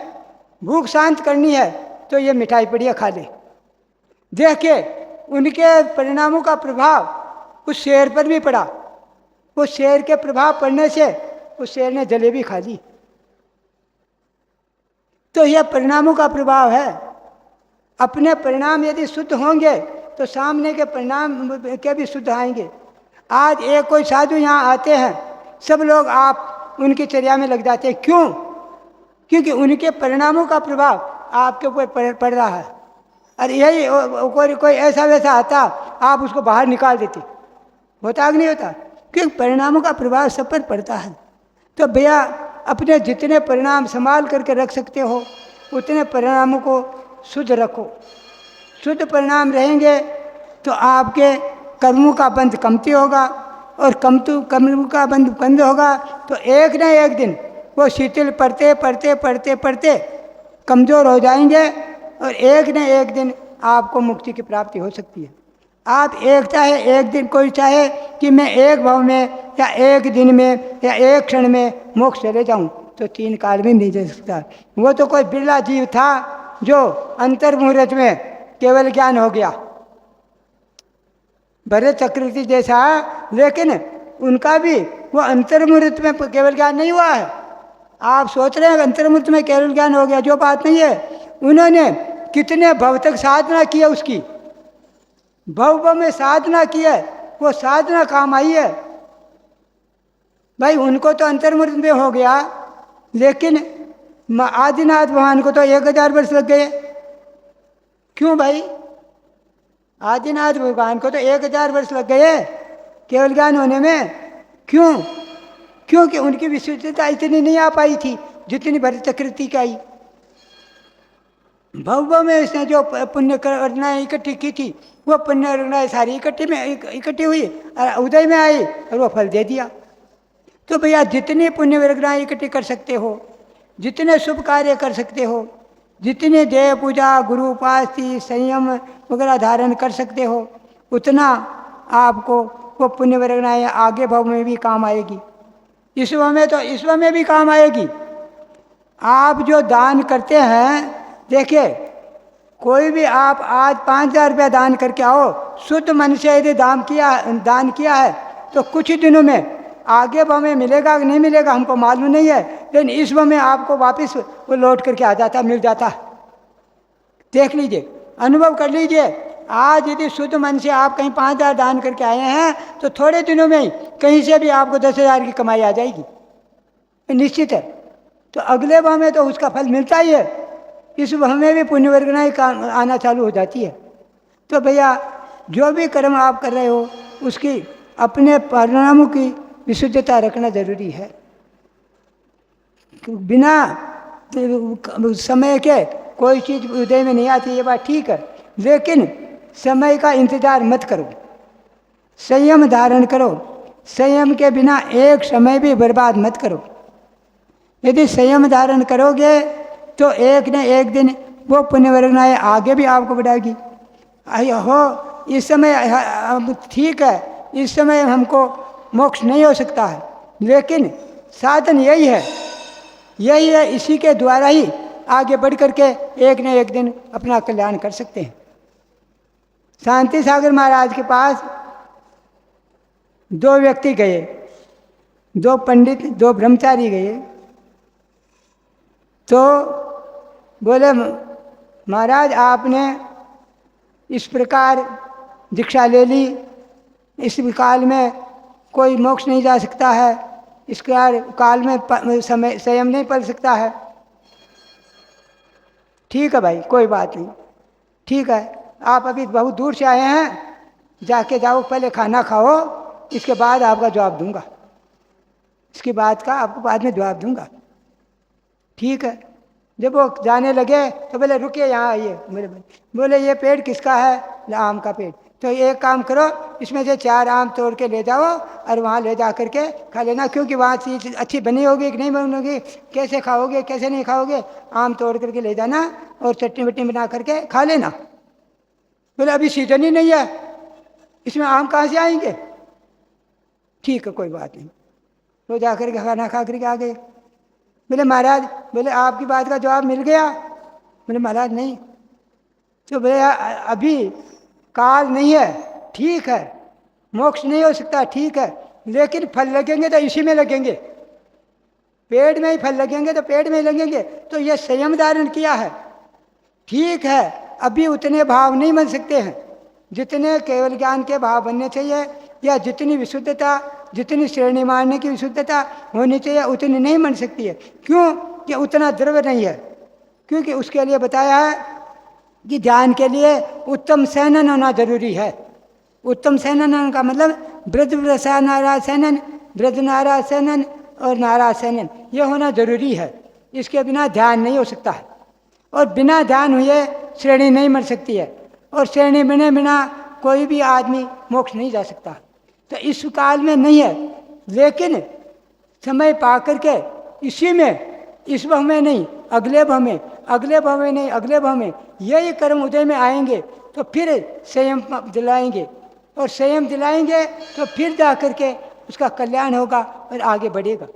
भूख शांत करनी है तो ये मिठाई पड़ी है, खा ले। देखिए उनके परिणामों का प्रभाव उस शेर पर भी पड़ा। उस शेर के प्रभाव पड़ने से उस शेर ने जलेबी खा ली। तो यह परिणामों का प्रभाव है। अपने परिणाम यदि शुद्ध होंगे तो सामने के परिणाम के भी शुद्ध आएंगे। आज एक कोई साधु यहाँ आते हैं, सब लोग आप उनकी चर्या में लग जाते हैं। क्यों? क्योंकि उनके परिणामों का प्रभाव आपके ऊपर पड़ रहा है। और यही कोई ऐसा वैसा आता, आप उसको बाहर निकाल देते। होता कि नहीं होता? क्योंकि परिणामों का प्रभाव सब पर पड़ता है। तो भैया अपने जितने परिणाम संभाल करके रख सकते हो उतने परिणामों को शुद्ध रखो। शुद्ध परिणाम रहेंगे तो आपके कर्मों का बंध कमती होगा, और कर्मों का बंध होगा तो एक न एक दिन वो शिथिल पड़ते पड़ते पड़ते पड़ते कमज़ोर हो जाएंगे और एक न एक दिन आपको मुक्ति की प्राप्ति हो सकती है। आप एक दिन कोई चाहे कि मैं एक भाव में या एक दिन में या एक क्षण में मोक्ष चले जाऊं, तो 3 काल में नहीं जा सकता। वो तो कोई बिरला जीव था जो अंतर्मुहूर्त में केवल ज्ञान हो गया, भरत चक्रवर्ती जैसा, लेकिन उनका भी वो अंतर्मुहूर्त में केवल ज्ञान नहीं हुआ है। आप सोच रहे हैं अंतर्मुहूर्त में केवल ज्ञान हो गया, जो बात नहीं है। उन्होंने कितने भव तक साधना की है, उसकी भव में साधना की है, वो साधना काम आई है। भाई उनको तो अंतर्मुहूर्त में हो गया, लेकिन आदिनाथ भगवान को तो 1000 वर्ष लग गए। क्यों भाई? आदिनाथ भगवान को तो 1000 वर्ष लग गए, केवल ज्ञान होने में। क्यों? क्योंकि उनकी विशुद्धता इतनी नहीं आ पाई थी जितनी भरत कृति की आई। भव में इसने जो पुण्य रचनाएं इकट्ठी की थी, वो पुण्य रचनाएं सारी इकट्ठी हुई और उदय में आई और वो फल दे दिया। तो भैया जितने पुण्य रचनाएं इकट्ठी कर सकते हो, जितने शुभ कार्य कर सकते हो, जितने देव पूजा, गुरु उपासना, संयम वगैरह धारण कर सकते हो, उतना आपको वो पुण्य रचनाएं आगे भव में भी काम आएगी। ईश्वर में तो ईश्वर में भी काम आएगी। आप जो दान करते हैं, देखिए कोई भी आप आज 5,000 रुपया दान करके आओ, शुद्ध मन से यदि दान किया है तो कुछ ही दिनों में आगे भव में मिलेगा कि नहीं मिलेगा हमको मालूम नहीं है, लेकिन इस भव में आपको वापस वो लौट करके आ जाता, मिल जाता। देख लीजिए, अनुभव कर लीजिए। आज यदि शुद्ध मन से आप कहीं 5,000 दान करके आए हैं तो थोड़े दिनों में ही कहीं से भी आपको 10,000 की कमाई आ जाएगी, निश्चित है। तो अगले भव में तो उसका फल मिलता ही है, इस भव में भी पुण्य वर्गनाएं आना चालू हो जाती है। तो भैया जो भी कर्म आप कर रहे हो उसकी अपने परिणामों की विशुद्धता रखना जरूरी है। बिना समय के कोई चीज़ उदय में नहीं आती, ये बात ठीक है, लेकिन समय का इंतजार मत करो, संयम धारण करो। संयम के बिना एक समय भी बर्बाद मत करो। यदि संयम धारण करोगे तो एक न एक दिन वो पुण्य वर्गनाएं आगे भी आपको बढ़ाएगी। हो इस समय ठीक है, इस समय हमको मोक्ष नहीं हो सकता है, लेकिन साधन यही है, इसी के द्वारा ही आगे बढ़ करके एक न एक दिन अपना कल्याण कर सकते हैं। शांति सागर महाराज के पास 2 व्यक्ति गए, 2 पंडित, 2 ब्रह्मचारी गए। तो बोले महाराज आपने इस प्रकार दीक्षा ले ली, इस काल में कोई मोक्ष नहीं जा सकता है, इस काल में समय संयम नहीं पल सकता है। ठीक है भाई, कोई बात नहीं, ठीक है, आप अभी बहुत दूर से आए हैं, जाके जाओ पहले खाना खाओ, इसके बाद आपका जवाब दूंगा, इसकी बात का आपको बाद में जवाब दूंगा। ठीक है। जब वो जाने लगे तो बोले रुकिए यहाँ आइए, बोले ये पेड़ किसका है? आम का पेड़। तो एक काम करो, इसमें से 4 आम तोड़ के ले जाओ और वहाँ ले जा करके खा लेना, क्योंकि वहाँ चीज़ अच्छी बनी होगी कि नहीं बनी, कैसे खाओगे कैसे नहीं खाओगे, आम तोड़ करके ले जाना और चटनी वटनी बना करके खा लेना। बोले अभी सीजन ही नहीं है, इसमें आम कहाँ से आएंगे? ठीक है, कोई बात नहीं। वो जा करके खाना खा करके आ गए। बोले महाराज, बोले आपकी बात का जवाब मिल गया? बोले महाराज नहीं। तो बोले अभी काल नहीं है, ठीक है, मोक्ष नहीं हो सकता, ठीक है, लेकिन फल लगेंगे तो इसी में लगेंगे, पेड़ में ही फल लगेंगे तो पेड़ में ही लगेंगे। तो ये संयम धारण किया है, ठीक है, अभी उतने भाव नहीं बन सकते हैं जितने केवल ज्ञान के भाव बनने चाहिए, या जितनी विशुद्धता, जितनी श्रेणी मानने की विशुद्धता होनी चाहिए उतनी नहीं बन सकती है। क्यों? कि उतना द्रव्य नहीं है। क्योंकि उसके लिए बताया है कि ध्यान के लिए उत्तम सैनन होना जरूरी है। उत्तम सैनन का मतलब ब्रज व्रसा नारा सैनन, ब्रज नारा सैनन और नारा सैनन, ये होना जरूरी है। इसके बिना ध्यान नहीं हो सकता है, और बिना ध्यान हुए श्रेणी नहीं बन सकती है, और श्रेणी बने बिना कोई भी आदमी मोक्ष नहीं जा सकता। तो इस काल में नहीं है, लेकिन समय पा करके इसी में, इस भव में नहीं अगले भव में, अगले भव में नहीं अगले भव में, यही कर्म उदय में आएंगे तो फिर संयम दिलाएंगे, और संयम दिलाएंगे तो फिर जा करके उसका कल्याण होगा और आगे बढ़ेगा।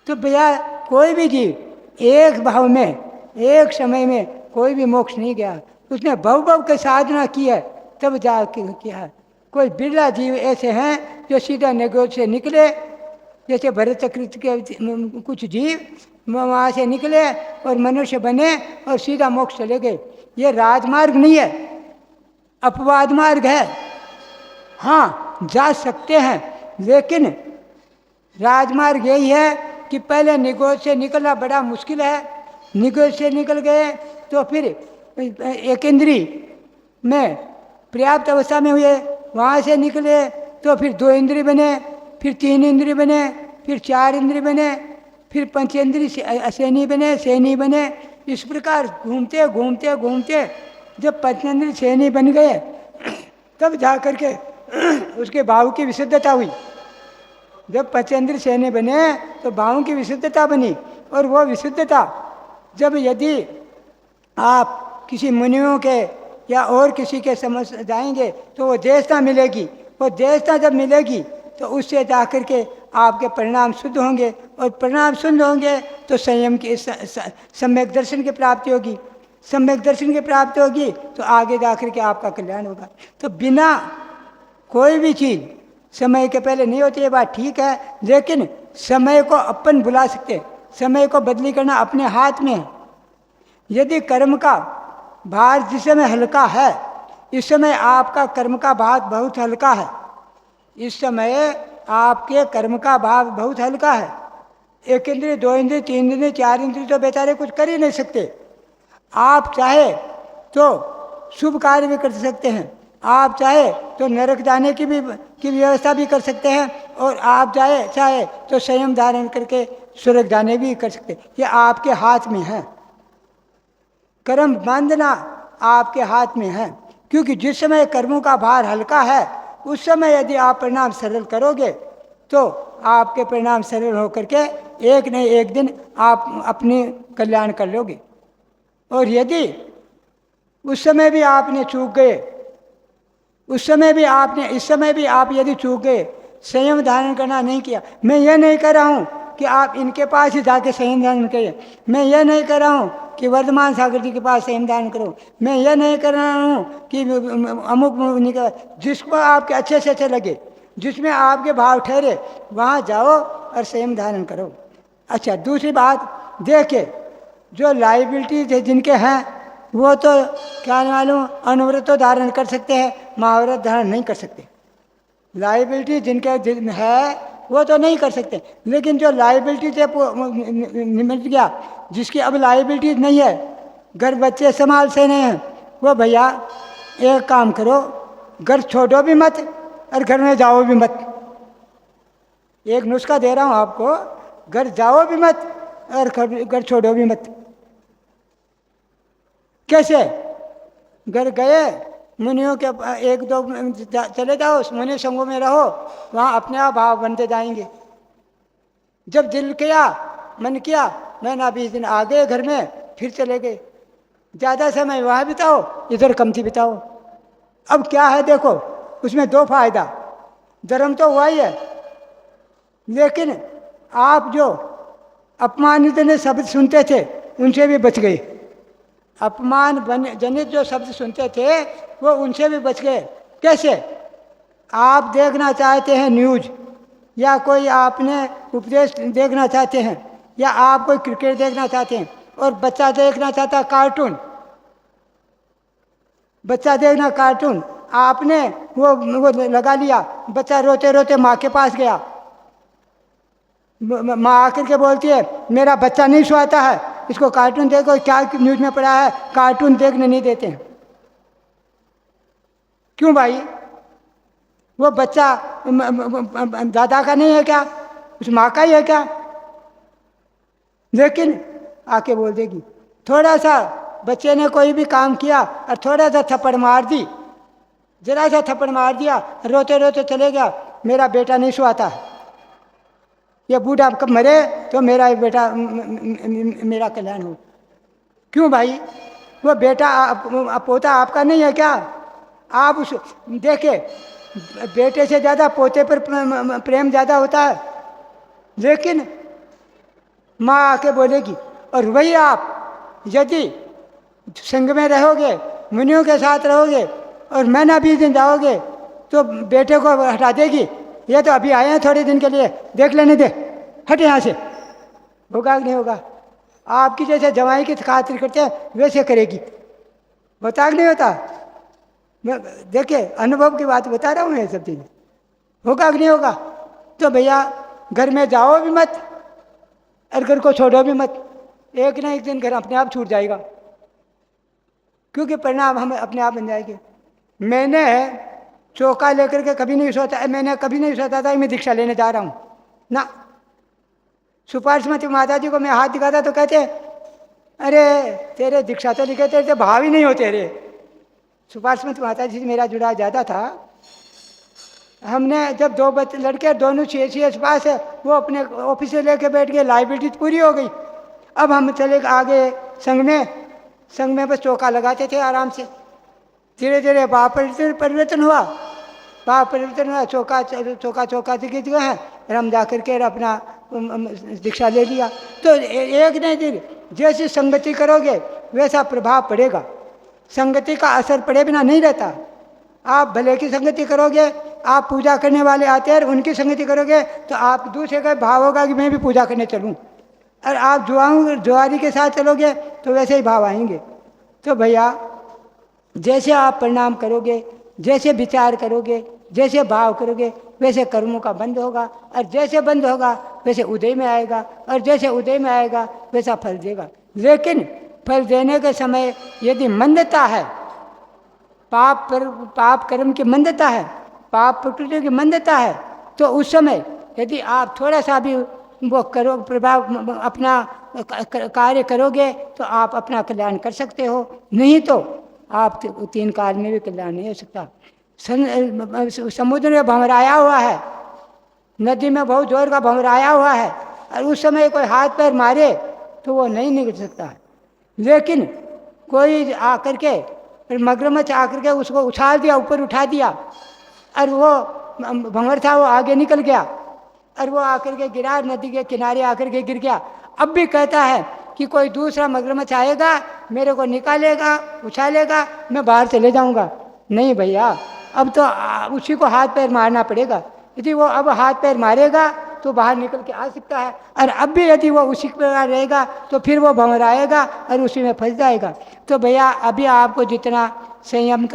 तो भैया कोई भी जीव एक भाव में, एक समय में कोई भी मोक्ष नहीं गया, उसने भव भव की साधना की है तब जा किया है। कोई बिरला जीव ऐसे हैं जो सीधा निगोद से निकले, जैसे भरत चक्र के कुछ जीव वहाँ से निकले और मनुष्य बने और सीधा मोक्ष चले गए। ये राजमार्ग नहीं है, अपवाद मार्ग है। हाँ, जा सकते हैं, लेकिन राजमार्ग यही है कि पहले निगोद से निकलना बड़ा मुश्किल है। निगोद से निकल गए तो फिर एक इंद्री में पर्याप्त अवस्था में हुए, वहाँ से निकले तो फिर 2 इंद्रिय बने, फिर 3 इंद्रिय बने, फिर 4 इंद्रिय बने, फिर पंचेंद्रिय सेनी बने, सेनी बने। इस प्रकार घूमते घूमते घूमते जब पंचेंद्रिय सेनी बन गए तब जा कर के उसके भाव की विशुद्धता हुई। जब पंचेंद्रिय सेनी बने तो भावों की विशुद्धता बनी। और वो विशुद्धता जब यदि आप किसी मुनियों के या और किसी के समझ जाएंगे तो वो देशता मिलेगी। वो देशता जब मिलेगी तो उससे जा कर के आपके परिणाम शुद्ध होंगे, और परिणाम शुद्ध होंगे तो संयम की सम्यक दर्शन की प्राप्ति होगी। सम्यक दर्शन की प्राप्ति होगी तो आगे जा कर के आपका कल्याण होगा। तो बिना कोई भी चीज़ समय के पहले नहीं होती, ये बात ठीक है, लेकिन समय को अपन बुला सकते, समय को बदली करना अपने हाथ में है। यदि कर्म का भार जिस समय हल्का है, इस समय आपका कर्म का भार बहुत हल्का है, इस समय आपके कर्म का भाव बहुत हल्का है। 1 इंद्रिय, 2 इंद्रिय, 3 इंद्रिय, 4 इंद्रिय तो बेचारे कुछ कर ही नहीं सकते। आप चाहे तो शुभ कार्य भी कर सकते हैं, आप चाहे तो नरक जाने की व्यवस्था भी कर सकते हैं, और आप चाहे तो संयम धारण करके स्वर्ग जाने भी कर सकते हैं। ये आपके हाथ में है। कर्म बांधना आपके हाथ में है, क्योंकि जिस समय कर्मों का भार हल्का है उस समय यदि आप परिणाम सरल करोगे तो आपके परिणाम सरल होकर के एक नहीं एक दिन आप अपने कल्याण कर लोगे। और यदि उस समय भी आपने चूक गए, उस समय भी आपने, इस समय भी आप यदि चूक गए, संयम धारण करना नहीं किया, मैं यह नहीं कर रहा हूँ कि आप इनके पास ही जाके संयम धारण करिए, मैं यह नहीं कर रहा हूँ कि वर्धमान सागर जी के पास संयम धारण करो, मैं यह नहीं कर रहा हूँ कि अमुक मुनि का, जिसको आपके अच्छे से अच्छे लगे, जिसमें आपके भाव ठहरे वहाँ जाओ और संयम धारण करो। अच्छा, दूसरी बात देखे, जो लाइबिलिटीज जिनके हैं वो तो क्या मालूम अनुव्रत तो धारण कर सकते हैं, महाव्रत धारण नहीं कर सकते। लाइबिलिटी जिनके है वो तो नहीं कर सकते, लेकिन जो लाइबिलिटी से निमट गया, जिसकी अब लाइबिलिटी नहीं है, घर बच्चे संभाल से नहीं हैं, वो भैया एक काम करो, घर छोड़ो भी मत और घर में जाओ भी मत। एक नुस्खा दे रहा हूँ आपको, घर जाओ भी मत और घर छोड़ो भी मत। कैसे? घर गए, मुनियों के 1-2 चले जाओ, मुनि संगों में रहो, वहाँ अपने आप भाव बनते जाएंगे। जब दिल किया, मन किया, मैंने 20 दिन आ गए घर में, फिर चले गए। ज़्यादा समय वहाँ बिताओ, इधर कमती बिताओ। अब क्या है देखो, उसमें 2 फायदा, धर्म तो हुआ ही है, लेकिन आप जो अपमानित शब्द सुनते थे उनसे भी बच गए। अपमान जनित जो शब्द सुनते थे वो उनसे भी बच गए। कैसे? आप देखना चाहते हैं न्यूज, या कोई आपने उपदेश देखना चाहते हैं, या आप कोई क्रिकेट देखना चाहते हैं, और बच्चा देखना चाहता कार्टून, बच्चा देखना कार्टून, आपने वो लगा लिया, बच्चा रोते रोते माँ के पास गया, माँ आकर के बोलती है मेरा बच्चा नहीं सोता है, इसको कार्टून देखो, क्या न्यूज में पढ़ा है, कार्टून देखने नहीं देते हैं। क्यों भाई? वो बच्चा दादा का नहीं है क्या, उस माँ का ही है क्या? लेकिन आके बोल देगी, थोड़ा सा बच्चे ने कोई भी काम किया और थोड़ा सा थप्पड़ मार दी, जरा सा थप्पड़ मार दिया, रोते रोते चले गया, मेरा बेटा नहीं सोता है, ये बूढ़ा कब मरे तो मेरा बेटा मेरा कल्याण हो। क्यों भाई? वो बेटा पोता आपका नहीं है क्या? आप उस देखे, बेटे से ज़्यादा पोते पर प्रेम ज़्यादा होता है, लेकिन माँ आके बोलेगी। और वही आप यदि संग में रहोगे, मुनियों के साथ रहोगे और महीना 20 दिन जाओगे तो बेटे को हटा देगी, ये तो अभी आए हैं थोड़े दिन के लिए, देख लेने दे, हट यहाँ से। होगा कि नहीं होगा? आपकी जैसे जवाई की खातिर करते हैं वैसे करेगी, होता कि नहीं होता? मैं देखिए अनुभव की बात बता रहा हूँ, ये सब चीज़ें होगा कि नहीं होगा? तो भैया घर में जाओ भी मत और घर को छोड़ो भी मत, एक ना एक दिन घर अपने आप छूट जाएगा, क्योंकि परिणाम हमें अपने आप बन जाएंगे। मैंने चौका लेकर के कभी नहीं सोता, मैंने कभी नहीं सोचा था मैं दीक्षा लेने जा रहा हूँ ना। सुपार्श्वती माता जी को मैं हाथ दिखाता तो कहते अरे तेरे दीक्षा तो लिखे, तेरे तो भाव ही नहीं होते रे। सुपार्श्वती माता जी से मेरा जुड़ा ज़्यादा था। हमने जब दो बच्चे लड़के दोनों सी पास है, वो अपने ऑफिस से लेके बैठ गए, लाइब्रेरी पूरी हो गई। अब हम चले आगे संघ में बस चौका लगाते थे आराम से। धीरे धीरे भाव परिवर्तन हुआ, भाव परिवर्तन हुआ, चौका चौका चौका दिखे जो है, हम जा करके अपना दीक्षा ले लिया। तो एक नहीं दिन जैसी संगति करोगे वैसा प्रभाव पड़ेगा। संगति का असर पड़े बिना नहीं रहता। आप भले की संगति करोगे, आप पूजा करने वाले आते हैं उनकी संगति करोगे तो आप दूसरे का भाव होगा कि मैं भी पूजा करने चलूँ। और आप जुआरी के साथ चलोगे तो वैसे ही भाव आएंगे। तो भैया जैसे आप परिणाम करोगे, जैसे विचार करोगे, जैसे भाव करोगे, वैसे कर्मों का बंध होगा, और जैसे बंद होगा वैसे उदय में आएगा, और जैसे उदय में आएगा वैसा फल देगा। लेकिन फल देने के समय यदि मंदता है, पाप कर्म की मंदता है, पाप प्रकृति की मंदता है, तो उस समय यदि आप थोड़ा सा भी वो करो प्रभाव अपना कार्य करोगे तो आप अपना कल्याण कर सकते हो, नहीं तो आप तीन काल में भी कल्याण नहीं हो सकता। समुद्र में भंवराया हुआ है, नदी में बहुत जोर का भंवराया हुआ है, और उस समय कोई हाथ पैर मारे तो वो नहीं निकल सकता है। लेकिन कोई आकर के मगरमच्छ आकर के उसको उछाल दिया, ऊपर उठा दिया, और वो भंवर था वो आगे निकल गया, और वो आकर के गिरा, नदी के किनारे आकर के गिर गया। अब भी कहता है कि कोई दूसरा मगरमच्छ आएगा, मेरे को निकालेगा, उछालेगा, मैं बाहर चले जाऊंगा। नहीं भैया, अब तो उसी को हाथ पैर मारना पड़ेगा। यदि वो अब हाथ पैर मारेगा तो बाहर निकल के आ सकता है, और अब भी यदि वो उसी प्रकार रहेगा तो फिर वो भंवर आएगा और उसी में फंस जाएगा। तो भैया अभी आपको जितना संयम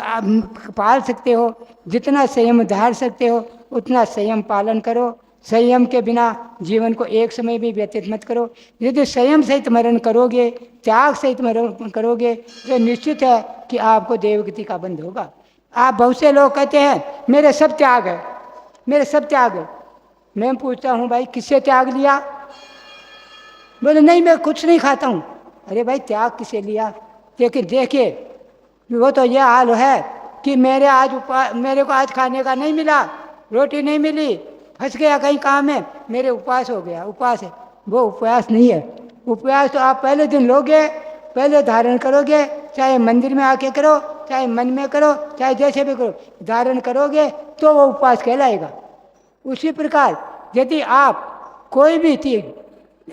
पाल सकते हो, जितना संयम धार सकते हो, उतना संयम पालन करो। संयम के बिना जीवन को एक समय भी व्यतीत मत करो। यदि संयम सहित मरण करोगे, त्याग सहित मरण करोगे, तो निश्चित है कि आपको देवगति का बंध होगा। आप बहुत से लोग कहते हैं मेरे सब त्याग है, मेरे सब त्याग है। मैं पूछता हूँ भाई किससे त्याग लिया? बोले नहीं मैं कुछ नहीं खाता हूँ। अरे भाई त्याग किसे लिया? लेकिन देखिए वो तो ये हाल है कि मेरे को आज खाने का नहीं मिला, रोटी नहीं मिली, फंस गया कहीं काम में, मेरे उपवास हो गया। उपवास है, वो उपवास नहीं है। उपवास तो आप पहले दिन लोगे, पहले धारण करोगे, चाहे मंदिर में आके करो, चाहे मन में करो, चाहे जैसे भी करो, धारण करोगे तो वो उपवास कहलाएगा। उसी प्रकार यदि आप कोई भी चीज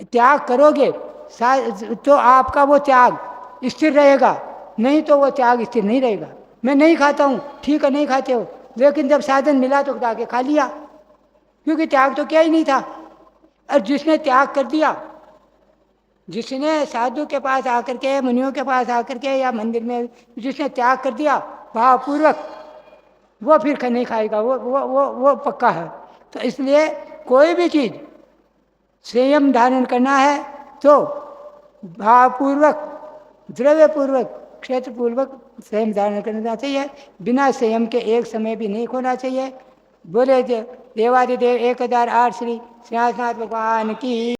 त्याग करोगे तो आपका वो त्याग स्थिर रहेगा, नहीं तो वो त्याग स्थिर नहीं रहेगा। मैं नहीं खाता हूँ, ठीक है नहीं खाते हो, लेकिन जब साधन मिला तो जाके खा लिया, क्योंकि त्याग तो क्या ही नहीं था। और जिसने त्याग कर दिया, जिसने साधु के पास आकर के, मुनियों के पास आकर के, या मंदिर में जिसने त्याग कर दिया भावपूर्वक, वो फिर नहीं खाएगा, वो पक्का है। तो इसलिए कोई भी चीज संयम धारण करना है तो भावपूर्वक, द्रव्यपूर्वक, क्षेत्रपूर्वक संयम धारण करना चाहिए। बिना संयम के एक समय भी नहीं खोना चाहिए। बोले देवादिदेव 1008 श्री श्रीनाथ भगवान की।